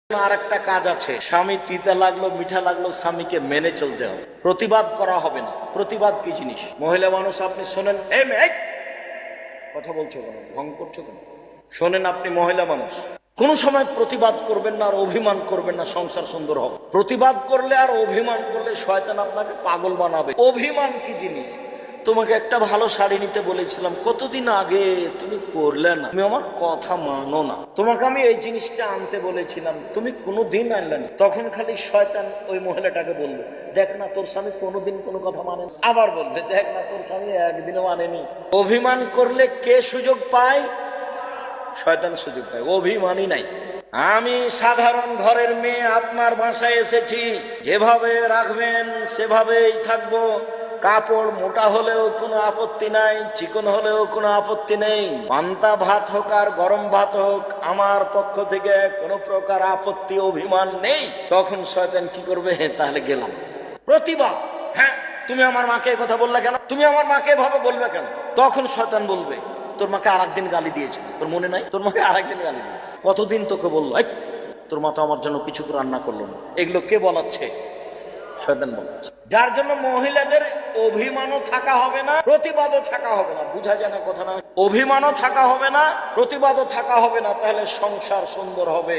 আর একটা কাজ আছে, স্বামী তিতা লাগলো মিঠা লাগলো স্বামীকে মেনে চলতে হবে, প্রতিবাদ করা হবে না। প্রতিবাদ কি জিনিস? মহিলা মানুষ, আপনি শোনেন, কথা বলছো কেন, ভং করছো কেন? শোনেন, আপনি মহিলা মানুষ, কোন সময় প্রতিবাদ করবেন না আর অভিমান করবেন না, সংসার সুন্দর হবে। প্রতিবাদ করলে আর অভিমান করলে শয়তান আপনাকে পাগল বানাবে। অভিমান কি জিনিস? তোমাকে একটা ভালো শাড়ি নিতে বলেছিলাম কতদিন আগে, তুমি করলে না, তুমি আমার কথা মানো না। তোমাকে আমি এই জিনিসটা আনতে বলেছিলাম, তুমি কোনোদিন আনলে না। তখন খালি শয়তান ওই মহিলাটাকে বলবে, দেখ না তোর স্বামী কোনোদিন কোনো কথা মানে না। আবার বলবে, দেখ না তোর স্বামী একদিনও মানেনি। অভিমান করলে কে সুযোগ পায়? শয়তান সুযোগ পায়, অভিমানী নাই। আমি সাধারণ ঘরের মেয়ে, আপনার বাসায় এসেছি, যেভাবে রাখবেন সেভাবেই থাকবো। কাপড় মোটা হলেও কোনো আপত্তি নাই, চিকন হলেও কোনো আপত্তি নেই। পান্তা ভাত হোক আর গরম ভাত হোক, আমার পক্ষ থেকে কোনো প্রকার আপত্তি অভিমান নেই। তখন শয়তান কি করবে? তাহলে গেলাম প্রতিবাদ। হ্যাঁ, তুমি আমার মাকে কথা বললে কেন, তুমি আমার মাকে এভাবে বলবে কেন? তখন শয়তান বলবে, তোর মাকে আরেকদিন গালি দিয়েছিল, তোর মনে নাই? তোর মাকে আরেকদিন গালি দিয়েছে, কতদিন তোকে বললো, তোর মা তো আমার জন্য কিছু রান্না করলো না। এগুলো কে বলাচ্ছে? শয়তান বলাচ্ছে। যার জন্য মহিলাদের অভিমানও থাকা হবে না, প্রতিবাদও থাকা হবে না। বুঝা যায় না কথা না? অভিমানও থাকা হবে না, প্রতিবাদও থাকা হবে না, তাহলে সংসার সুন্দর হবে।